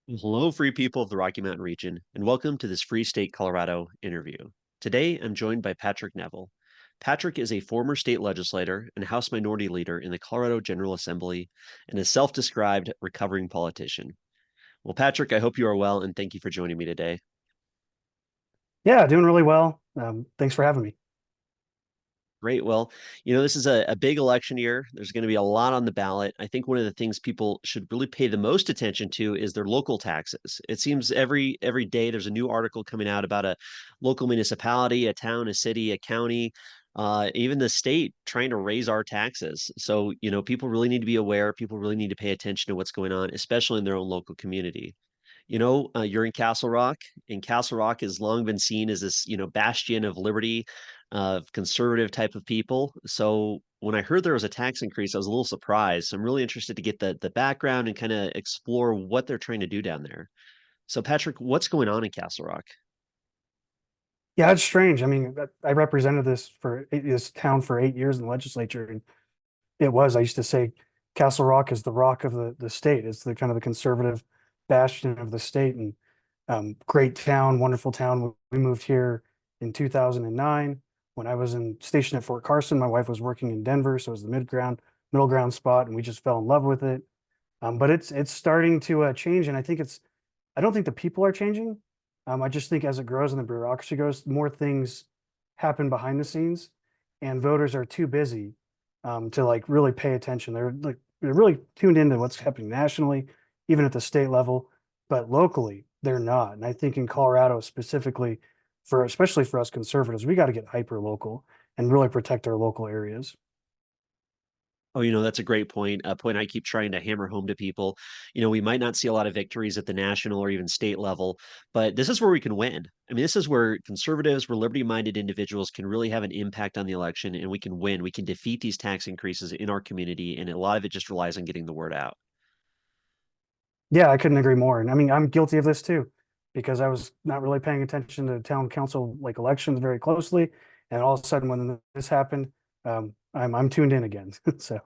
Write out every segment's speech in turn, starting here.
Hello, free people of the Rocky Mountain region, and welcome to this Free State Colorado interview. Today, I'm joined by Patrick Neville. Patrick is a former state legislator and House Minority Leader in the Colorado General Assembly and a self described recovering politician. Well, Patrick, I hope you are well, and thank you for joining me today. Yeah, doing really well. Thanks for having me. Great. Well, this is a big election year. There's going to be a lot on the ballot. I think one of the things people should really pay the most attention to is their local taxes. It seems every day there's a new article coming out about a local municipality, a town, a city, a county, even the state trying to raise our taxes. So, people really need to be aware. People really need to pay attention to what's going on, especially in their own local community. You're in Castle Rock, and Castle Rock has long been seen as this, bastion of liberty, of conservative type of people. So when I heard there was a tax increase, I was a little surprised. So I'm really interested to get the background and kind of explore what they're trying to do down there. So Patrick, what's going on in Castle Rock? Yeah, it's strange. I mean, I represented this town for 8 years in the legislature, and I used to say Castle Rock is the rock of the state. It's the kind of the conservative bastion of the state, and great town, wonderful town. We moved here in 2009 when I was stationed at Fort Carson. My wife was working in Denver, so it was the middle ground spot, and we just fell in love with it. But it's starting to change, and I don't think the people are changing. I just think as it grows and the bureaucracy grows, more things happen behind the scenes, and voters are too busy to like really pay attention. They're really tuned into what's happening nationally, even at the state level, but locally they're not. And I think in Colorado specifically, for especially for us conservatives, we got to get hyper local and really protect our local areas. Oh, that's a great point. A point I keep trying to hammer home to people. We might not see a lot of victories at the national or even state level, but this is where we can win. I mean, this is where conservatives, where liberty-minded individuals can really have an impact on the election and we can win. We can defeat these tax increases in our community, and a lot of it just relies on getting the word out. Yeah, I couldn't agree more. And I mean, I'm guilty of this too, because I was not really paying attention to town council like elections very closely. And all of a sudden when this happened, I'm tuned in again. So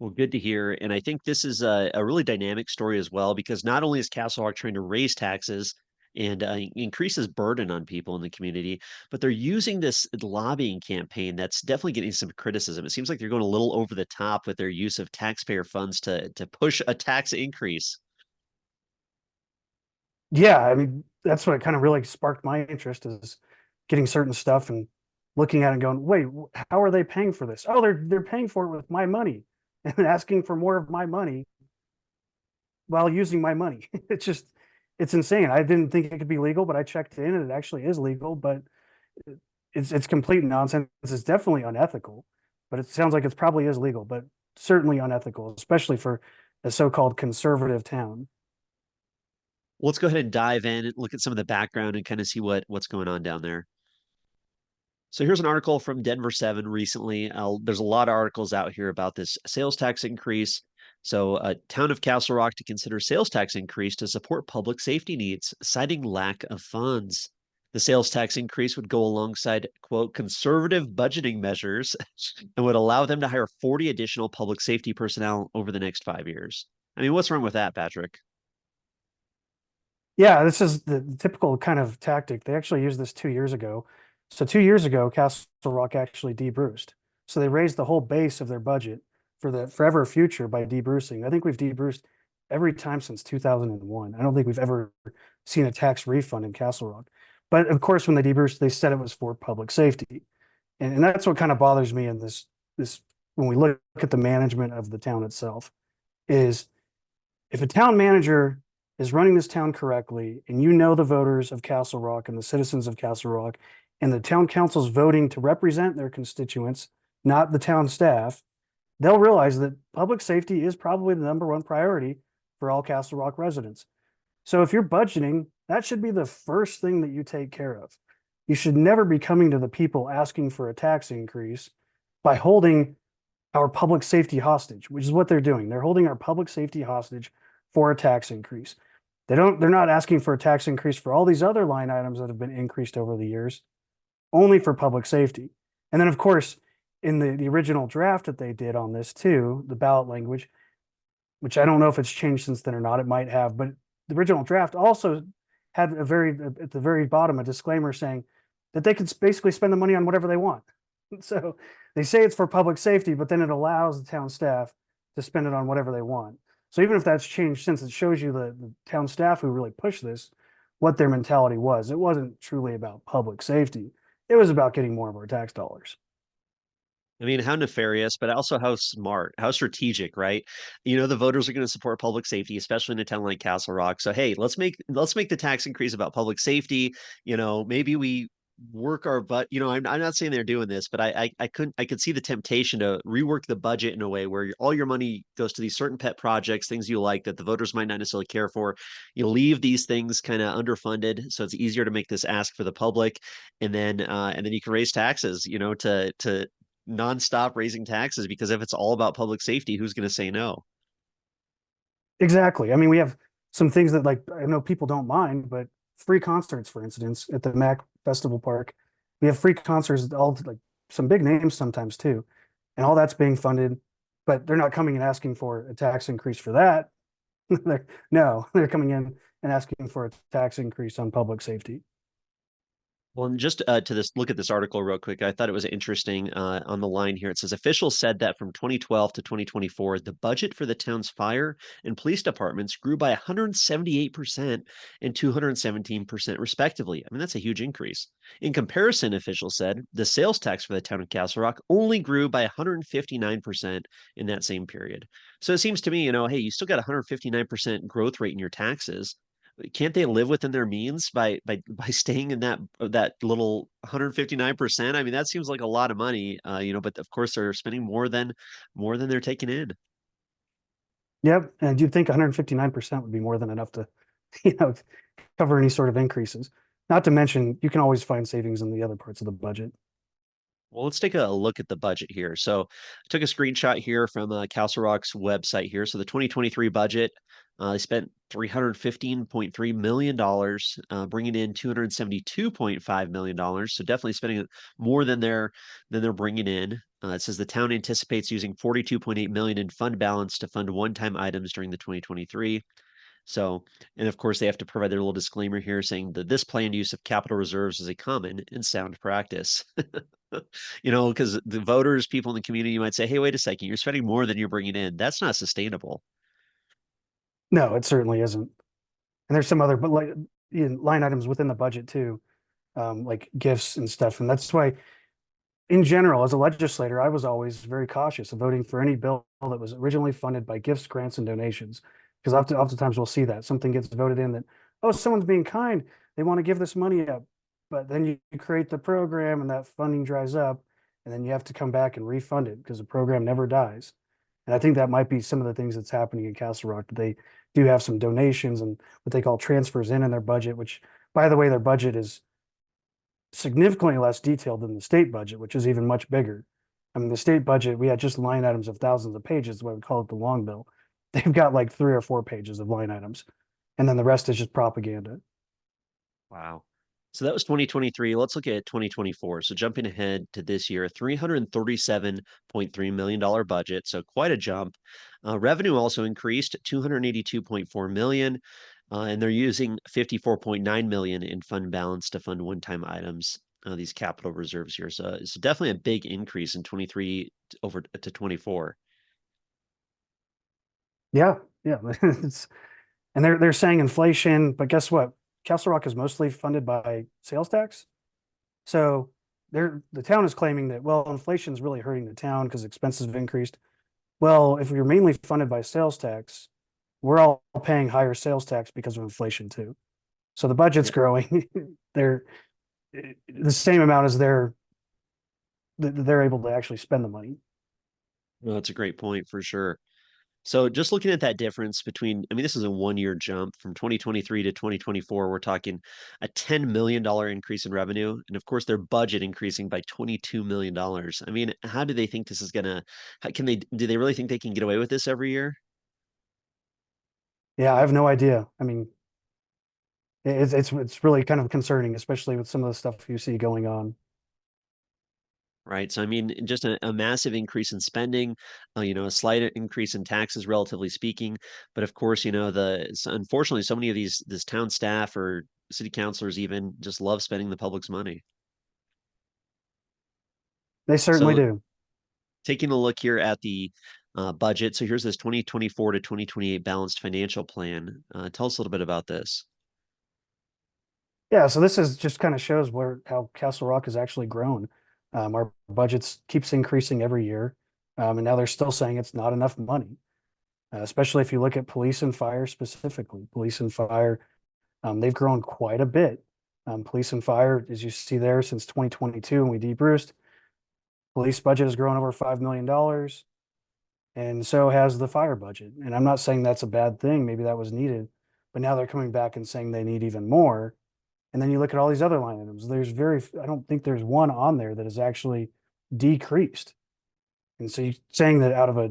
Well, good to hear. And I think this is a really dynamic story as well, because not only is Castle Rock trying to raise taxes and increases burden on people in the community, but they're using this lobbying campaign that's definitely getting some criticism. It seems like they're going a little over the top with their use of taxpayer funds to push a tax increase. yeah, I mean, that's what kind of really sparked my interest is getting certain stuff and looking at it and going, wait, how are they paying for this? Oh, they're paying for it with my money and asking for more of my money while using my money. It's insane. I didn't think it could be legal, but I checked in and it actually is legal, but it's complete nonsense. It's definitely unethical, but it sounds like it probably is legal, but certainly unethical, especially for a so-called conservative town. Well, let's go ahead and dive in and look at some of the background and kind of see what's going on down there. So here's an article from Denver 7 recently. There's a lot of articles out here about this sales tax increase. So, town of Castle Rock to consider sales tax increase to support public safety needs, citing lack of funds. The sales tax increase would go alongside, quote, conservative budgeting measures and would allow them to hire 40 additional public safety personnel over the next 5 years. I mean, what's wrong with that, Patrick? Yeah, this is the typical kind of tactic. They actually used this 2 years ago. So 2 years ago, Castle Rock actually debruced. So they raised the whole base of their budget for the forever future by debrucing. I think we've debruced every time since 2001. I don't think we've ever seen a tax refund in Castle Rock. But of course, when they debruced, they said it was for public safety. And that's what kind of bothers me in this when we look at the management of the town itself is if a town manager is running this town correctly, and you know the voters of Castle Rock and the citizens of Castle Rock, and the town council's voting to represent their constituents, not the town staff, they'll realize that public safety is probably the number one priority for all Castle Rock residents. So if you're budgeting, that should be the first thing that you take care of. You should never be coming to the people asking for a tax increase by holding our public safety hostage, which is what they're doing. They're holding our public safety hostage for a tax increase. They're not asking for a tax increase for all these other line items that have been increased over the years, only for public safety. And then of course, in the original draft that they did on this too, the ballot language, which I don't know if it's changed since then or not, it might have, but the original draft also had at the very bottom, a disclaimer saying that they could basically spend the money on whatever they want. So they say it's for public safety, but then it allows the town staff to spend it on whatever they want. So even if that's changed since, it shows you the town staff who really pushed this, what their mentality was. It wasn't truly about public safety. It was about getting more of our tax dollars. I mean, how nefarious, but also how smart, how strategic, right? The voters are going to support public safety, especially in a town like Castle Rock. So, hey, let's make the tax increase about public safety. Maybe we work our butt. I'm not saying they're doing this, but I could see the temptation to rework the budget in a way where all your money goes to these certain pet projects, things you like that the voters might not necessarily care for. You leave these things kind of underfunded, so it's easier to make this ask for the public, and then you can raise taxes. To nonstop raising taxes, because if it's all about public safety, who's going to say no? Exactly. I mean, we have some things that, like, I know people don't mind, but free concerts, for instance, at the Mac Festival Park, we have free concerts, all like some big names sometimes too, and all that's being funded, but they're not coming and asking for a tax increase for that. No, they're coming in and asking for a tax increase on public safety. Well, and just to this, look at this article real quick. I thought it was interesting. On the line here, it says officials said that from 2012 to 2024, the budget for the town's fire and police departments grew by 178% and 217%, respectively. I mean, that's a huge increase. In comparison, officials said the sales tax for the town of Castle Rock only grew by 159% in that same period. So it seems to me, hey, you still got 159% growth rate in your taxes. Can't they live within their means by staying in that little 159%? I mean, that seems like a lot of money, but of course they're spending more than they're taking in. Yep. And you'd think 159% would be more than enough to, you know, cover any sort of increases. Not to mention, you can always find savings in the other parts of the budget. Well, let's take a look at the budget here. So I took a screenshot here from Castle Rock's website here. So the 2023 budget, they spent $315.3 million, bringing in $272.5 million. So definitely spending more than they're bringing in. It says the town anticipates using 42.8 million in fund balance to fund one-time items during the 2023. So, and of course, they have to provide their little disclaimer here saying that this planned use of capital reserves is a common and sound practice. Because the voters, people in the community might say, hey, wait a second, you're spending more than you're bringing in. That's not sustainable. No, it certainly isn't. And there's some other, but like, line items within the budget too, like gifts and stuff. And that's why, in general, as a legislator, I was always very cautious of voting for any bill that was originally funded by gifts, grants, and donations. Because oftentimes we'll see that something gets voted in that, oh, someone's being kind, they want to give this money up. But then you create the program and that funding dries up, and then you have to come back and refund it because the program never dies. And I think that might be some of the things that's happening in Castle Rock. They do have some donations and what they call transfers in their budget, which, by the way, their budget is significantly less detailed than the state budget, which is even much bigger. I mean, the state budget, we had just line items of thousands of pages, what we call it the long bill. They've got like 3 or 4 pages of line items, and then the rest is just propaganda. Wow. So that was 2023. Let's look at 2024. So jumping ahead to this year, $337.3 million budget. So quite a jump. Revenue also increased 282.4 million. And they're using 54.9 million in fund balance to fund one-time items, these capital reserves here. So it's definitely a big increase in 23 over to 24. Yeah, yeah. It's, and they're saying inflation, but guess what? Castle Rock is mostly funded by sales tax. So the town is claiming that, well, inflation is really hurting the town because expenses have increased. Well, if you're mainly funded by sales tax, we're all paying higher sales tax because of inflation too. So the budget's Yeah, growing. They're the same amount as they're able to actually spend the money. no, that's a great point for sure. So just looking at that difference between, I mean, this is a 1 year jump from 2023 to 2024. We're talking a $10 million increase in revenue. And of course, their budget increasing by $22 million. I mean, how do they think this is gonna, do they really think they can get away with this every year? Yeah, I have no idea. I mean, it's really kind of concerning, especially with some of the stuff you see going on. right? So I mean, just a massive increase in spending, a slight increase in taxes, relatively speaking. But of course, unfortunately, so many of these this town staff or city councilors even just love spending the public's money. They certainly So do. taking a look here at the budget. So here's this 2024 to 2028 balanced financial plan. Tell us a little bit about this. Yeah, so this is just kind of shows where how Castle Rock has actually grown. Our budgets keeps increasing every year, and now they're still saying it's not enough money. Especially if you look at police and fire specifically. Police and fire, they've grown quite a bit. Police and fire, as you see there, since 2022 when we debruced, police budget has grown over $5 million, and so has the fire budget. And I'm not saying that's a bad thing. Maybe that was needed, but now they're coming back and saying they need even more. And then you look at all these other line items. I don't think there's one on there that is actually decreased. And so you saying that out of I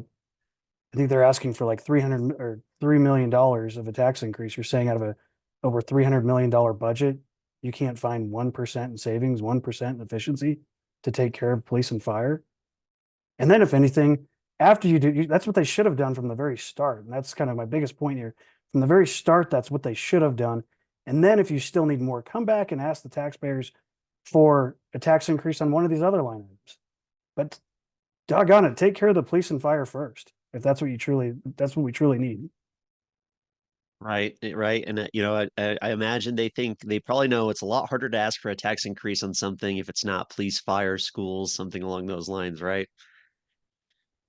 think they're asking for like 300 or $3 million of a tax increase. You're saying out of a over $300 million budget, you can't find 1% in savings, 1% in efficiency to take care of police and fire. And then if anything, after that's what they should have done from the very start. And that's kind of my biggest point here. From the very start, that's what they should have done. And then if you still need more, come back and ask the taxpayers for a tax increase on one of these other line items. But doggone it, take care of the police and fire first. If that's what we truly need. Right, right. And I imagine they probably know it's a lot harder to ask for a tax increase on something if it's not police, fire, schools, something along those lines, right?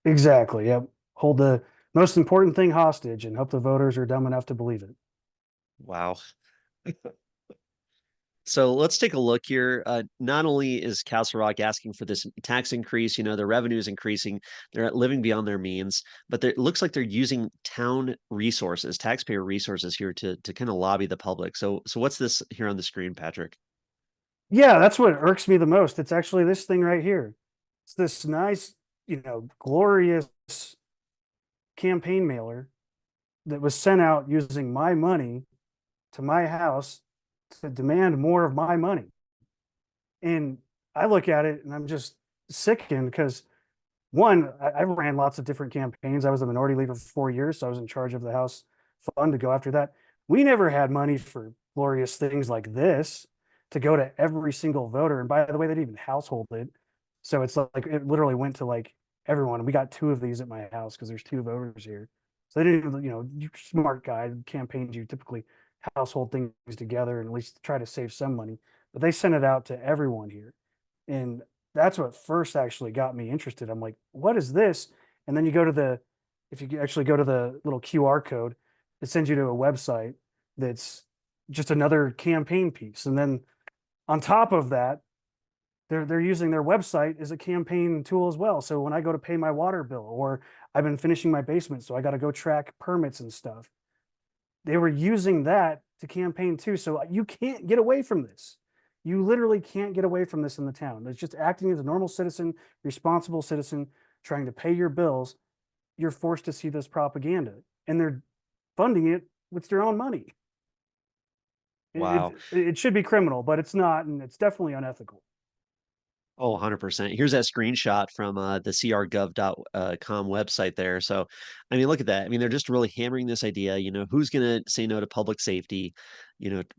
Exactly. Yep. Hold the most important thing hostage and hope the voters are dumb enough to believe it. Wow. So let's take a look here. Not only is Castle Rock asking for this tax increase, their revenue is increasing, they're living beyond their means, but it looks like they're using town resources, taxpayer resources here to kind of lobby the public. So what's this here on the screen, Patrick? Yeah, that's what irks me the most. It's actually this thing right here. It's this nice, glorious campaign mailer that was sent out using my money to my house to demand more of my money. And I look at it and I'm just sickened because one, I ran lots of different campaigns. I was a minority leader for 4 years, so I was in charge of the House fund to go after that. We never had money for glorious things like this to go to every single voter. And by the way, they didn't even household it. So it's like it literally went to like everyone. We got two of these at my house because there's two voters here. So they didn't even, you smart guy campaigns, you typically household things together and at least try to save some money. But they sent it out to everyone here. And that's what first actually got me interested. I'm like, what is this? And then if you actually go to the little QR code, it sends you to a website that's just another campaign piece. And then on top of that, they're using their website as a campaign tool as well. So when I go to pay my water bill, or I've been finishing my basement, so I got to go track permits and stuff, they were using that to campaign too. So you can't get away from this. You literally can't get away from this in the town. It's just acting as a normal citizen, responsible citizen, trying to pay your bills. You're forced to see this propaganda, and they're funding it with their own money. Wow. It should be criminal, but it's not, and it's definitely unethical. Oh, 100%. Here's that screenshot from the crgov.com website there. So, I mean, look at that. I mean, they're just really hammering this idea, who's going to say no to public safety,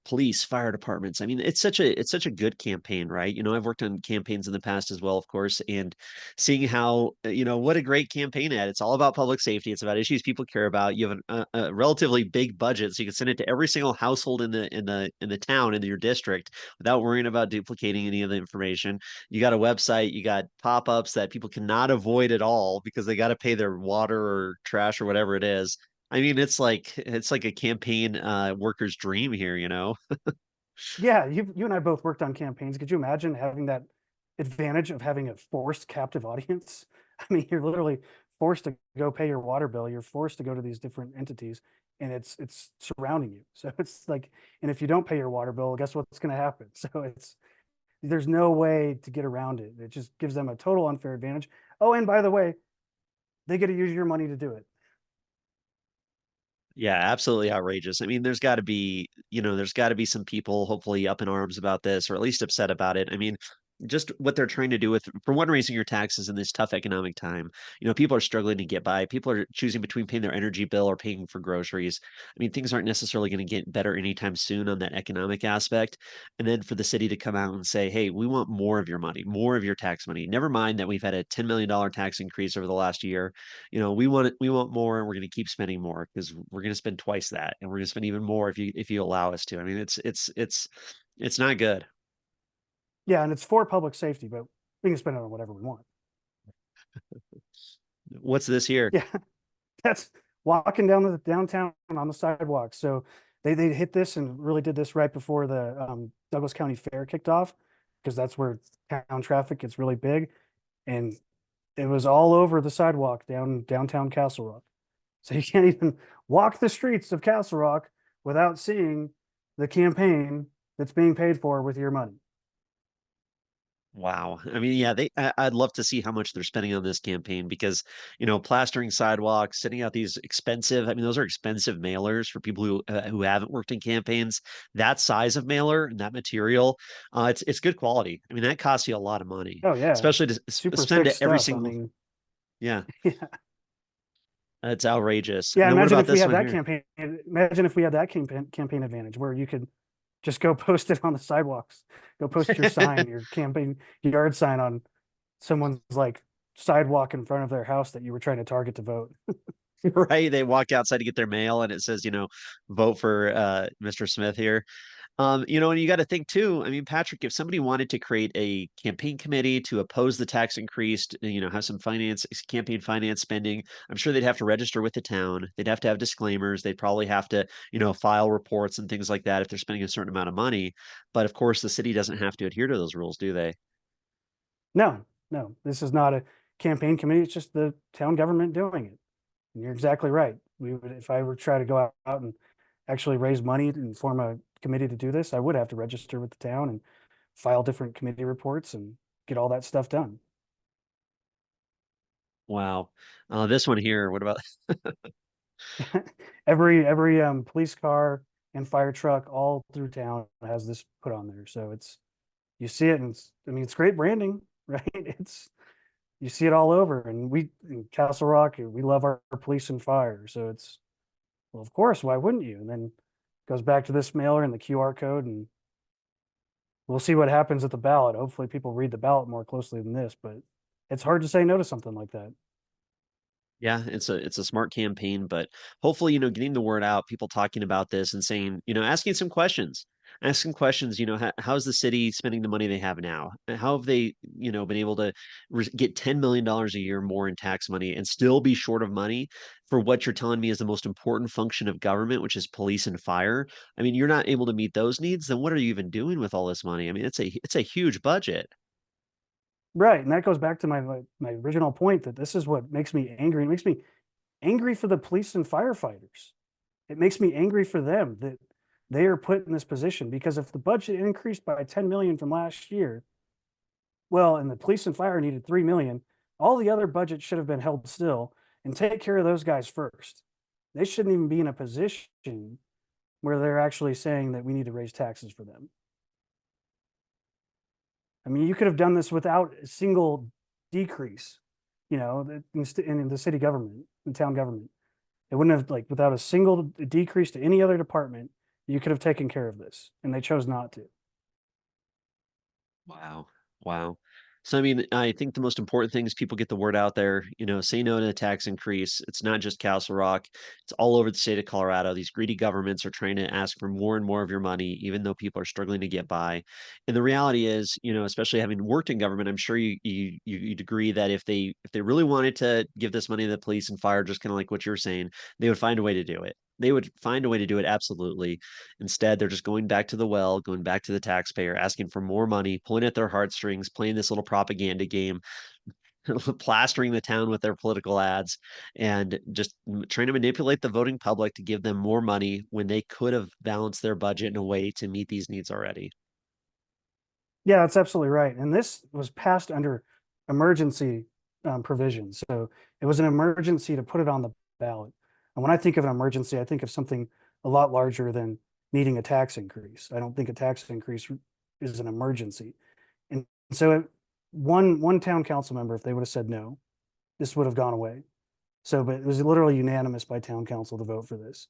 police, fire departments. I mean, it's such a good campaign, right? I've worked on campaigns in the past as well, of course, and seeing how, what a great campaign ad. It's all about public safety. It's about issues people care about. You have a relatively big budget, so you can send it to every single household in the town in your district without worrying about duplicating any of the information. You got a website, you got pop-ups that people cannot avoid at all because they got to pay their water or trash or whatever it is. I mean, it's like a campaign worker's dream here. Yeah, you and I both worked on campaigns. Could you imagine having that advantage of having a forced captive audience? I mean, you're literally forced to go pay your water bill. You're forced to go to these different entities, and it's surrounding you. So it's like, and if you don't pay your water bill, guess what's going to happen? So there's no way to get around it. It just gives them a total unfair advantage. Oh, and by the way, they get to use your money to do it. Yeah, absolutely outrageous. I mean, there's got to be some people hopefully up in arms about this or at least upset about it. I mean, just what they're trying to do with, for one, raising your taxes in this tough economic time. People are struggling to get by. People are choosing between paying their energy bill or paying for groceries. I mean, things aren't necessarily going to get better anytime soon on that economic aspect. And then for the city to come out and say, hey, we want more of your money, more of your tax money. Never mind that we've had a $10 million tax increase over the last year. We want more, and we're going to keep spending more because we're going to spend twice that, and we're going to spend even more if you allow us to. I mean, it's not good. Yeah, and it's for public safety, but we can spend it on whatever we want. What's this here? Yeah, that's walking down the downtown on the sidewalk. So they hit this and really did this right before the Douglas County Fair kicked off, because that's where town traffic gets really big, and it was all over the sidewalk downtown Castle Rock. So you can't even walk the streets of Castle Rock without seeing the campaign that's being paid for with your money. Wow. I mean, yeah, I'd love to see how much they're spending on this campaign because, plastering sidewalks, sending out these expensive, I mean, those are expensive mailers for people who haven't worked in campaigns. That size of mailer and that material, it's good quality. I mean, that costs you a lot of money, Oh yeah, especially to super spend thick it every stuff. I single, mean, yeah, yeah. it's outrageous. Yeah, And then what imagine about if we this had one that here? campaign. Imagine if we had that campaign advantage where you could just go post it on the sidewalks. Go post your sign, your campaign yard sign on someone's like sidewalk in front of their house that you were trying to target to vote. Right? They walk outside to get their mail and it says, vote for Mr. Smith here. And you got to think too. I mean, Patrick, if somebody wanted to create a campaign committee to oppose the tax increase, have some campaign finance spending, I'm sure they'd have to register with the town. They'd have to have disclaimers. They'd probably have to, file reports and things like that if they're spending a certain amount of money. But of course, the city doesn't have to adhere to those rules, do they? No, no, this is not a campaign committee. It's just the town government doing it. And you're exactly right. We would, if I were to try to go out and actually raise money and form a committee to do this, I would have to register with the town and file different committee reports and get all that stuff done. Wow. This one here, what about Every police car and fire truck all through town has this put on there. So it's, you see it, and I mean, it's great branding, right? It's, you see it all over. And we in Castle Rock, we love our police and fire. So it's, well, of course, why wouldn't you? And then it goes back to this mailer and the QR code, and we'll see what happens at the ballot. Hopefully people read the ballot more closely than this, but it's hard to say no to something like that. Yeah, it's a smart campaign, but hopefully, getting the word out, people talking about this and saying, asking some questions. Asking questions, how's the city spending the money they have now? How have they, been able to get $10 million a year more in tax money and still be short of money for what you're telling me is the most important function of government, which is police and fire? I mean, you're not able to meet those needs, then what are you even doing with all this money? I mean, it's a huge budget. Right. And that goes back to my original point that this is what makes me angry. It makes me angry for the police and firefighters. It makes me angry for them that they are put in this position, because if the budget increased by 10 million from last year, well, and the police and fire needed 3 million, all the other budgets should have been held still and take care of those guys first. They shouldn't even be in a position where they're actually saying that we need to raise taxes for them. I mean, you could have done this without a single decrease, in the city government, the town government. It wouldn't have, like, without a single decrease to any other department, you could have taken care of this, and they chose not to. Wow. Wow. So, I mean, I think the most important thing is people get the word out there, say no to the tax increase. It's not just Castle Rock, it's all over the state of Colorado. These greedy governments are trying to ask for more and more of your money, even though people are struggling to get by. And the reality is, especially having worked in government, I'm sure you'd agree that if they really wanted to give this money to the police and fire, just kind of like what you're saying, they would find a way to do it. They would find a way to do it, absolutely. Instead, they're just going back to the well, going back to the taxpayer, asking for more money, pulling at their heartstrings, playing this little propaganda game, plastering the town with their political ads, and just trying to manipulate the voting public to give them more money when they could have balanced their budget in a way to meet these needs already. Yeah, that's absolutely right. And this was passed under emergency provisions. So it was an emergency to put it on the ballot. And when I think of an emergency, I think of something a lot larger than needing a tax increase. I don't think a tax increase is an emergency. And So one town council member, if they would have said no, this would have gone away. So, but it was literally unanimous by town council to vote for this.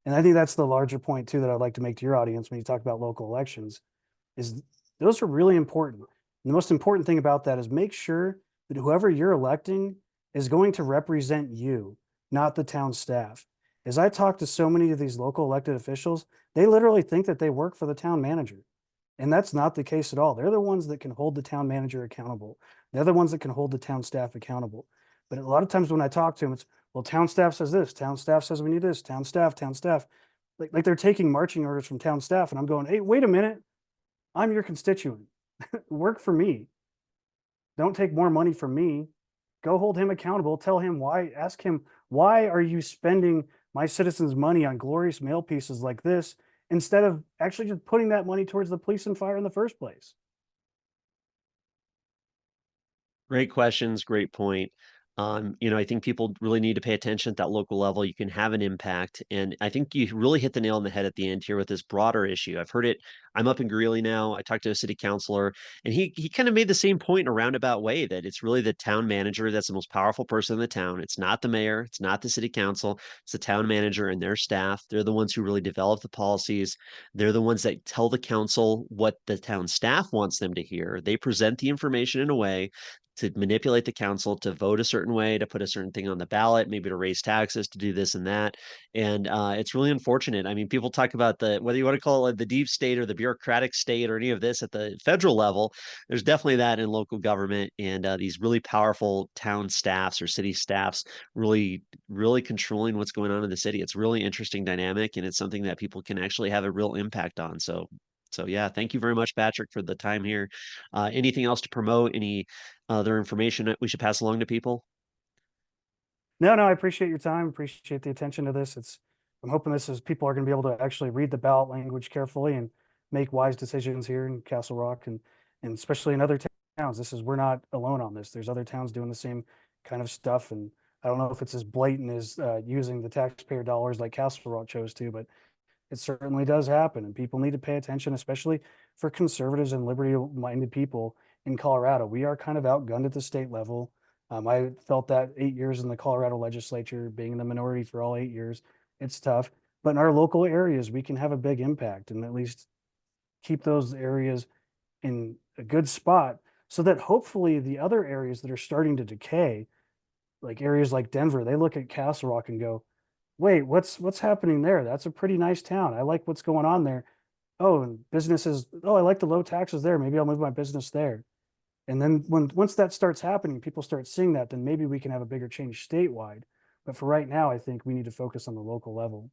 And I think that's the larger point too that I'd like to make to your audience when you talk about local elections is those are really important. And the most important thing about that is make sure that whoever you're electing is going to represent you, not the town staff. As I talk to so many of these local elected officials, they literally think that they work for the town manager. And that's not the case at all. They're the ones that can hold the town manager accountable. They're the ones that can hold the town staff accountable. But a lot of times when I talk to them, it's, well, town staff says this, town staff says we need this, town staff, town staff. Like they're taking marching orders from town staff. And I'm going, hey, wait a minute. I'm your constituent. Work for me. Don't take more money from me. Go hold him accountable. Tell him why. Ask him, why are you spending my citizens' money on glorious mail pieces like this instead of actually just putting that money towards the police and fire in the first place? Great questions, great point. I think people really need to pay attention at that local level. You can have an impact. And I think you really hit the nail on the head at the end here with this broader issue. I've heard it. I'm up in Greeley now. I talked to a city councilor, and he kind of made the same point in a roundabout way that it's really the town manager that's the most powerful person in the town. It's not the mayor, it's not the city council, it's the town manager and their staff. They're the ones who really develop the policies. They're the ones that tell the council what the town staff wants them to hear. They present the information in a way to manipulate the council to vote a certain way, to put a certain thing on the ballot, maybe to raise taxes, to do this and that. And it's really unfortunate. I mean, people talk about the whether you want to call it the deep state or the bureaucratic state or any of this at the federal level. There's definitely that in local government, and these really powerful town staffs or city staffs really, really controlling what's going on in the city. It's really interesting dynamic, and it's something that people can actually have a real impact on. So yeah, thank you very much, Patrick, for the time here. Anything else to promote? Any other information that we should pass along to people? No, no, I appreciate your time. Appreciate the attention to this. I'm hoping this is people are going to be able to actually read the ballot language carefully and make wise decisions here in Castle Rock and especially in other towns. We're not alone on this. There's other towns doing the same kind of stuff. And I don't know if it's as blatant as using the taxpayer dollars like Castle Rock chose to, but it certainly does happen. And people need to pay attention, especially for conservatives and liberty-minded people in Colorado. We are kind of outgunned at the state level. I felt that 8 years in the Colorado legislature, being in the minority for all 8 years, it's tough. But in our local areas, we can have a big impact and at least keep those areas in a good spot so that hopefully the other areas that are starting to decay, like areas like Denver, they look at Castle Rock and go, wait, what's happening there? That's a pretty nice town. I like what's going on there. Oh, and businesses, oh, I like the low taxes there. Maybe I'll move my business there. And then once that starts happening, people start seeing that, then maybe we can have a bigger change statewide. But for right now, I think we need to focus on the local level.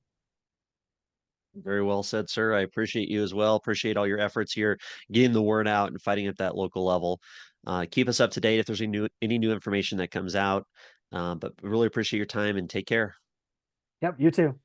Very well said, sir. I appreciate you as well. Appreciate all your efforts here, getting the word out and fighting at that local level. Keep us up to date if there's any new information that comes out. But really appreciate your time and take care. Yep, you too.